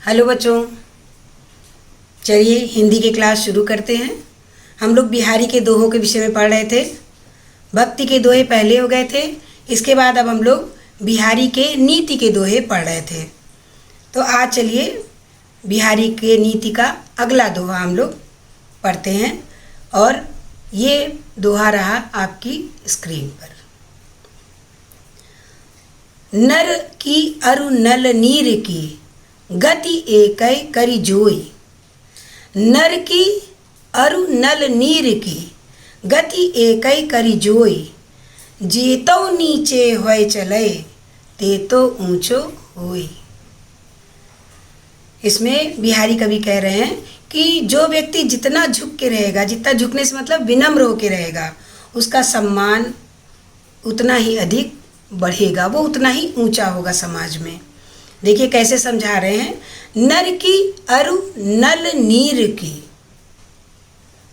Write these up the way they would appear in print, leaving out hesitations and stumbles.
Hello बच्चों, चलिए हिंदी की क्लास शुरू करते हैं। हम लोग बिहारी के दोहों के विषय में पढ़ रहे थे। भक्ति के दोहे पहले हो गए थे। इसके बाद अब हम लोग बिहारी के नीति के दोहे पढ़ रहे थे। तो आज चलिए बिहारी के नीति का अगला दोहा हम लोग पढ़ते हैं और ये दोहा रहा आपकी स्क्रीन पर। नर की अरु नल नीर की गति एकै करी जोई। नर की अरु नल नीर की गति एकै करी जोई। जेतो नीचे होय चले ते तो ऊंचो होई। इसमें बिहारी कवि कह रहे हैं कि जो व्यक्ति जितना झुक के रहेगा, जितना झुकने से मतलब विनम्र होके रहेगा, उसका सम्मान उतना ही अधिक बढ़ेगा, वो उतना ही ऊंचा होगा समाज में। देखिए कैसे समझा रहे हैं। नर की अरु नल नीर की,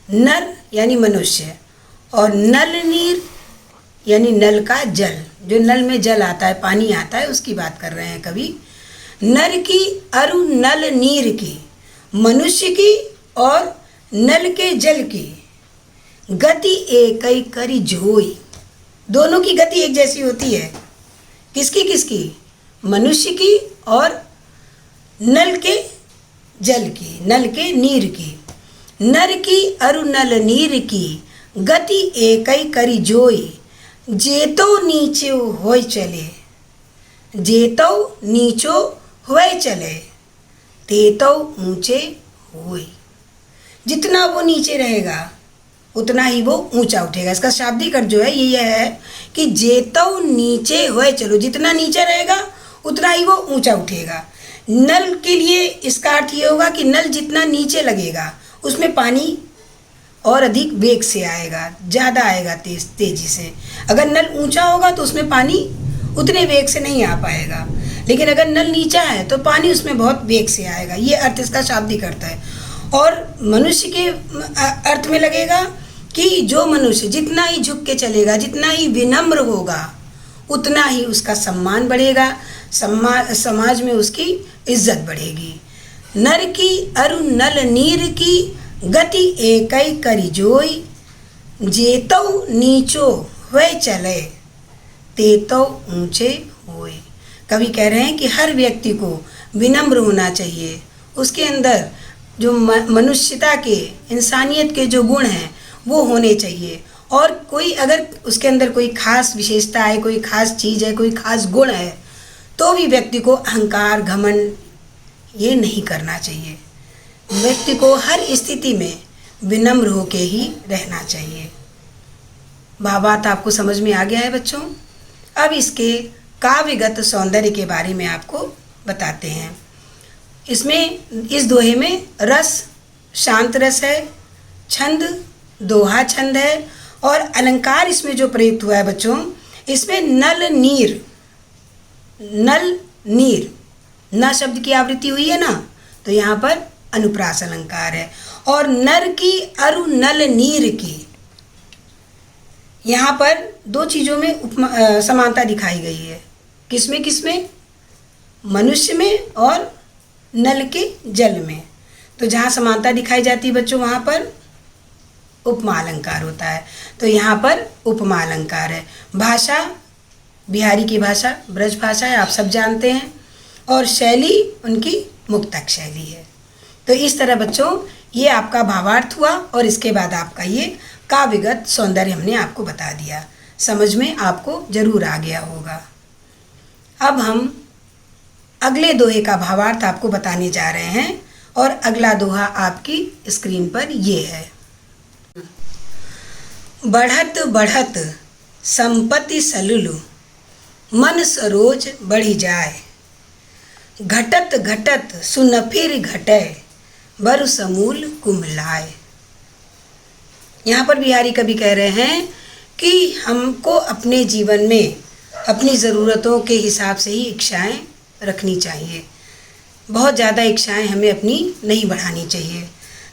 नर यानी मनुष्य और नल नीर यानी नल का जल, जो नल में जल आता है, पानी आता है, उसकी बात कर रहे हैं कवि। नर की अरु नल नीर की, मनुष्य की और नल के जल की गति एकै करी जोई। दोनों की गति एक जैसी होती है। किसकी किसकी? मनुष्य की और नल के जल की, नल के नीर की। नर की अरु नल नीर की गति एकै करी जोई। जेतो नीचे होय चले, जेतो नीचो होय चले ते तो ऊंचे होय। जितना वो नीचे रहेगा उतना ही वो ऊंचा उठेगा। इसका शाब्दिक अर्थ जो है ये है कि जेतो नीचे होए चलो, जितना नीचे रहेगा उतना ही वो ऊंचा उठेगा। नल के लिए इसका अर्थ ये होगा कि नल जितना नीचे लगेगा उसमें पानी और अधिक वेग से आएगा, ज़्यादा आएगा, तेजी से। अगर नल ऊंचा होगा तो उसमें पानी उतने वेग से नहीं आ पाएगा, लेकिन अगर नल नीचा है तो पानी उसमें बहुत वेग से आएगा। ये अर्थ इसका शाब्दिक अर्थ है। और मनुष्य के अर्थ में लगेगा कि जो मनुष्य जितना ही झुक के चलेगा, जितना ही विनम्र होगा, उतना ही उसका सम्मान बढ़ेगा, समाज में उसकी इज्जत बढ़ेगी। नर की अरु नल नीर की गति एकै करी जोई। जेतो नीचो होय चले ते तो ऊंचे होय। कवि कह रहे हैं कि हर व्यक्ति को विनम्र होना चाहिए। उसके अंदर जो मनुष्यता के, इंसानियत के जो गुण हैं वो होने चाहिए। और कोई अगर उसके अंदर कोई खास विशेषता है, कोई खास चीज़ है, कोई खास गुण है, तो भी व्यक्ति को अहंकार, घमंड ये नहीं करना चाहिए। व्यक्ति को हर स्थिति में विनम्र होके ही रहना चाहिए। बात आपको समझ में आ गया है बच्चों। अब इसके काव्यगत सौंदर्य के बारे में आपको बताते हैं। इसमें इस दोहे में रस शांत रस है, छंद दोहा छंद है और अलंकार इसमें जो प्रयुक्त हुआ है बच्चों, इसमें नल नीर, नल नीर, न शब्द की आवृत्ति हुई है ना, तो यहाँ पर अनुप्रास अलंकार है। और नर की अरु नल नीर की, यहाँ पर दो चीज़ों में समानता दिखाई गई है। किसमें किसमें? मनुष्य में और नल के जल में। तो जहाँ समानता दिखाई जाती है बच्चों, वहाँ पर उपमा अलंकार होता है। तो यहाँ पर उपमा अलंकार है। भाषा बिहारी की भाषा ब्रज भाषा है, आप सब जानते हैं, और शैली उनकी मुक्तक शैली है। तो इस तरह बच्चों ये आपका भावार्थ हुआ और इसके बाद आपका ये काव्यगत सौंदर्य हमने आपको बता दिया। समझ में आपको जरूर आ गया होगा। अब हम अगले दोहे का भावार्थ आपको बताने जा रहे हैं और अगला दोहा आपकी स्क्रीन पर ये है। बढ़त बढ़त संपत्ति सलुलु मन सरोज बढ़ी जाए। घटत घटत सुन फिर घटे बरु समूल कुमलाए। यहाँ पर बिहारी कवि कह रहे हैं कि हमको अपने जीवन में अपनी ज़रूरतों के हिसाब से ही इच्छाएं रखनी चाहिए। बहुत ज़्यादा इच्छाएं हमें अपनी नहीं बढ़ानी चाहिए।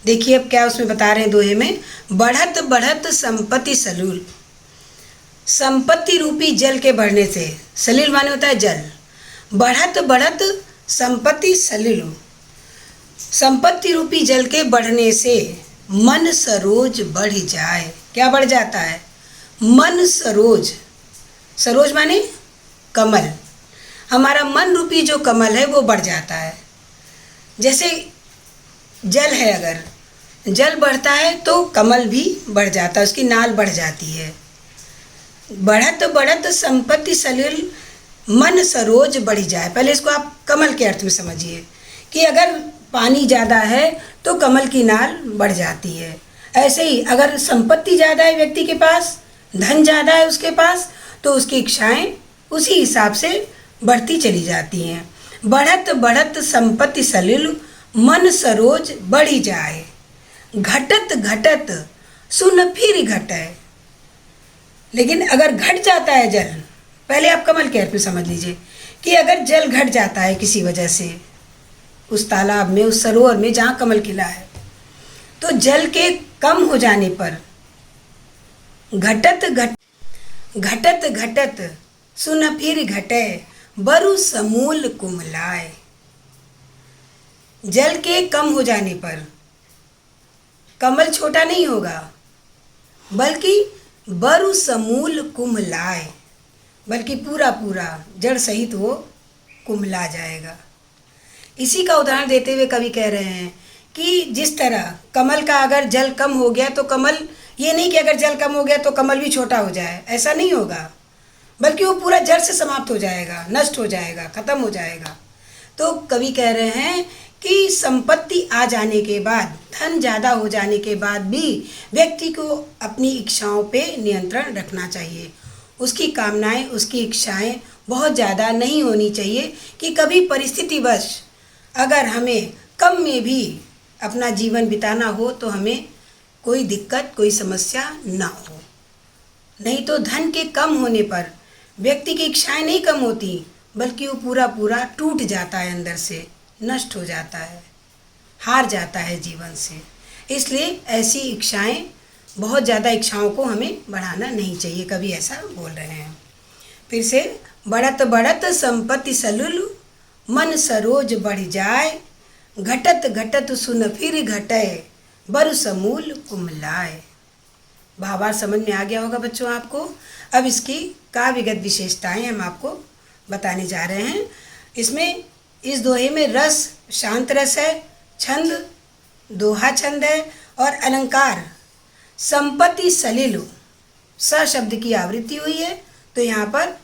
देखिए अब क्या उसमें बता रहे हैं दोहे में। बढ़त बढ़त संपत्ति सलूल, संपत्ति रूपी जल के बढ़ने से, सलील माने होता है जल, बढ़त बढ़त संपत्ति सलिलु, संपत्ति रूपी जल के बढ़ने से मन सरोज बढ़ जाए। क्या बढ़ जाता है? मन सरोज। सरोज माने कमल। हमारा मन रूपी जो कमल है वो बढ़ जाता है। जैसे जल है, अगर जल बढ़ता है तो कमल भी बढ़ जाता है, उसकी नाल बढ़ जाती है। बढ़त बढ़त संपत्ति सलिल मन सरोज बढ़ी जाए। पहले इसको आप कमल के अर्थ में समझिए कि अगर पानी ज़्यादा है तो कमल की नाल बढ़ जाती है। ऐसे ही अगर संपत्ति ज़्यादा है व्यक्ति के पास, धन ज़्यादा है उसके पास, तो उसकी इच्छाएं उसी हिसाब से बढ़ती चली जाती हैं। बढ़त बढ़त संपत्ति सलिल मन सरोज बढ़ी जाए। घटत घटत सुन फिर घटे। लेकिन अगर घट जाता है जल, पहले आप कमल के अर्थ में समझ लीजिए कि अगर जल घट जाता है किसी वजह से उस तालाब में, उस सरोवर में जहाँ कमल खिला है, तो जल के कम हो जाने पर घटत घटत सुन फिर घटे बरु समूल कुमलाए। जल के कम हो जाने पर कमल छोटा नहीं होगा, बल्कि बरु समूल कुमलाए, बल्कि पूरा पूरा जड़ सहित वो कुमला जाएगा। इसी का उदाहरण देते हुए कवि कह रहे हैं कि जिस तरह कमल का अगर जल कम हो गया तो कमल, ये नहीं कि अगर जल कम हो गया तो कमल भी छोटा हो जाए, ऐसा नहीं होगा, बल्कि वो पूरा जड़ से समाप्त हो जाएगा, नष्ट हो जाएगा, खत्म हो जाएगा। तो कवि कह रहे हैं कि संपत्ति आ जाने के बाद, धन ज़्यादा हो जाने के बाद भी व्यक्ति को अपनी इच्छाओं पे नियंत्रण रखना चाहिए। उसकी कामनाएं, उसकी इच्छाएं बहुत ज़्यादा नहीं होनी चाहिए कि कभी परिस्थितिवश अगर हमें कम में भी अपना जीवन बिताना हो तो हमें कोई दिक्कत, कोई समस्या ना हो। नहीं तो धन के कम होने पर व्यक्ति की इच्छाएं नहीं कम होती, बल्कि वो पूरा पूरा टूट जाता है, अंदर से नष्ट हो जाता है, हार जाता है जीवन से। इसलिए ऐसी इच्छाएं, बहुत ज़्यादा इच्छाओं को हमें बढ़ाना नहीं चाहिए, कभी ऐसा बोल रहे हैं। फिर से, बढ़त बढ़त संपत्ति सलुल मन सरोज बढ़ जाए। घटत घटत सुन फिर घटे बरु समूल कुमलाए। भावार्थ समझ में आ गया होगा बच्चों आपको। अब इसकी काव्यगत विशेषताएं हम आपको बताने जा रहे हैं। इसमें इस दोहे में रस शांत रस है, छंद दोहा छंद है, और अलंकार संपत्ति सलिल स शब्द की आवृत्ति हुई है, तो यहाँ पर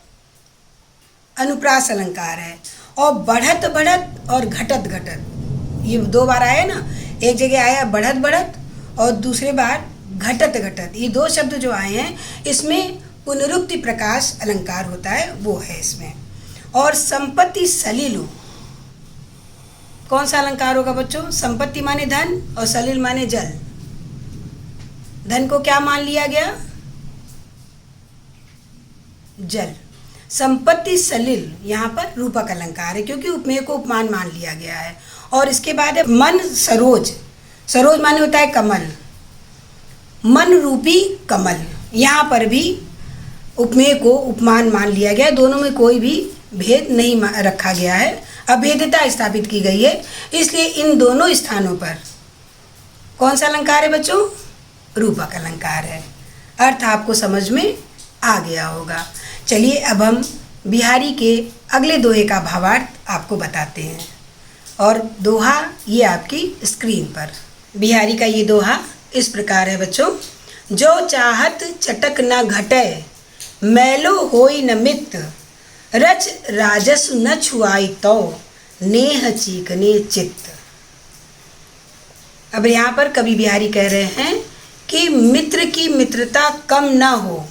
अनुप्रास अलंकार है। और बढ़त बढ़त और घटत घटत, ये दो बार आया ना, एक जगह आया बढ़त बढ़त और दूसरे बार घटत घटत। ये दो शब्द जो आए हैं इसमें पुनरुक्ति प्रकाश अलंकार होता है, वो है इसमें। और संपत्ति सलिल, कौन सा अलंकार होगा बच्चों? संपत्ति माने धन और सलिल माने जल। धन को क्या मान लिया गया? जल। संपत्ति सलिल यहाँ पर रूपक अलंकार है, क्योंकि उपमेय को उपमान मान लिया गया है। और इसके बाद है मन सरोज। सरोज माने होता है कमल, मन रूपी कमल। यहाँ पर भी उपमेय को उपमान मान लिया गया है, दोनों में कोई भी भेद नहीं रखा गया है, अभेदता स्थापित की गई है। इसलिए इन दोनों स्थानों पर कौन सा अलंकार है बच्चों? रूपक अलंकार है। अर्थ आपको समझ में आ गया होगा। चलिए अब हम बिहारी के अगले दोहे का भावार्थ आपको बताते हैं। और दोहा ये आपकी स्क्रीन पर, बिहारी का ये दोहा इस प्रकार है बच्चों। जो चाहत चटक न घटे, मैलो होई न मित, रच राजस न छुआई तो, नेह चीकने चित्त। अब यहाँ पर कवि बिहारी कह रहे हैं कि मित्र की मित्रता कम ना हो,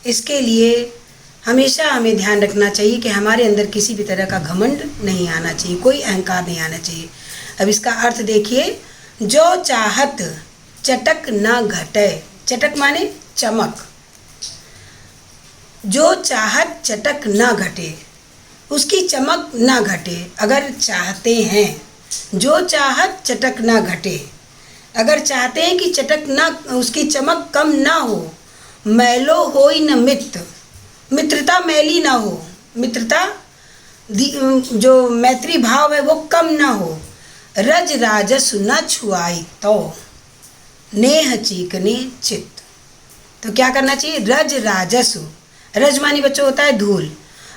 इसके लिए हमेशा हमें ध्यान रखना चाहिए कि हमारे अंदर किसी भी तरह का घमंड नहीं आना चाहिए, कोई अहंकार नहीं आना चाहिए। अब इसका अर्थ देखिए, जो चाहत चटक न घटे, चटक माने चमक, जो चाहत चटक न घटे, उसकी चमक न घटे। अगर चाहते हैं, जो चाहत चटक न घटे, अगर चाहते हैं कि चटक ना, उसकी चमक कम ना हो, मैलो होई न मित्र, मित्रता मैली ना हो, मित्रता जो मैत्री भाव है वो कम ना हो, रज राजसु न छुआई तो नेह चीकने चित्त। तो क्या करना चाहिए? रज राजसु, रज मानी बच्चों होता है धूल,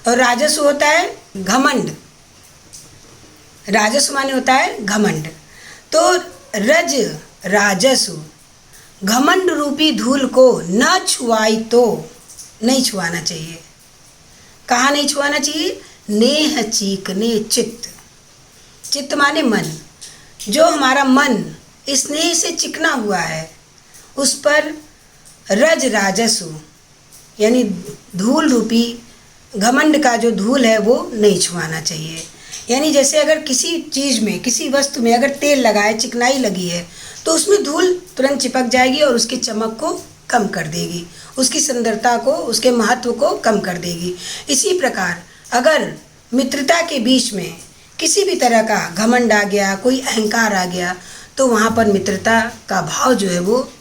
और राजसु होता है घमंड। राजसु माने होता है घमंड। तो रज राजसु, घमंड रूपी धूल को न छुआई तो, नहीं छुआना चाहिए। कहाँ नहीं छुआना चाहिए? नेह चीकने चित्त। चित्त माने मन। जो हमारा मन स्नेह से चिकना हुआ है, उस पर रज राजसु यानी धूल रूपी घमंड का जो धूल है वो नहीं छुआना चाहिए। यानी जैसे अगर किसी चीज़ में, किसी वस्तु में अगर तेल लगा है, चिकनाई लगी है, तो उसमें धूल तुरंत चिपक जाएगी और उसकी चमक को कम कर देगी, उसकी सुंदरता को, उसके महत्व को कम कर देगी। इसी प्रकार अगर मित्रता के बीच में किसी भी तरह का घमंड आ गया, कोई अहंकार आ गया, तो वहाँ पर मित्रता का भाव जो है वो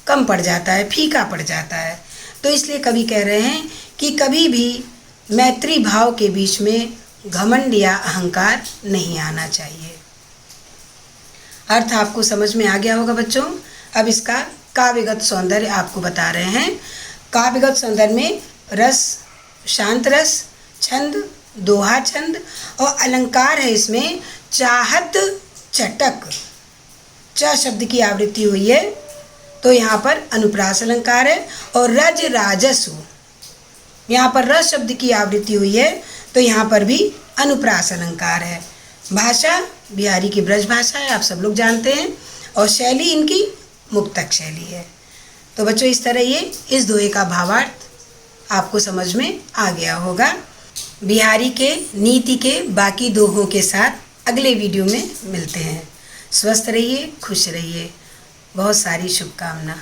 कम पड़ जाता है, फीका पड़ जाता है। तो इसलिए कवि कह रहे हैं कि कभी भी मैत्री भाव के बीच में घमंड या अहंकार नहीं आना चाहिए। अर्थ आपको समझ में आ गया होगा बच्चों। अब इसका काव्यगत सौंदर्य आपको बता रहे हैं। काव्यगत सौंदर्य में रस, शांत रस, छंद, दोहा छंद और अलंकार है। इसमें चाहत चटक, च शब्द की आवृत्ति हुई है, तो यहाँ पर अनुप्रास अलंकार है। और रज राजसु, यहाँ पर रस शब्द की आवृत्ति हुई है, तो यहाँ पर भी अनुप्रास अलंकार है। भाषा बिहारी की ब्रज भाषा है, आप सब लोग जानते हैं, और शैली इनकी मुक्तक शैली है। तो बच्चों इस तरह ये इस दोहे का भावार्थ आपको समझ में आ गया होगा। बिहारी के नीति के बाकी दोहों के साथ अगले वीडियो में मिलते हैं। स्वस्थ रहिए, खुश रहिए। बहुत सारी शुभकामना।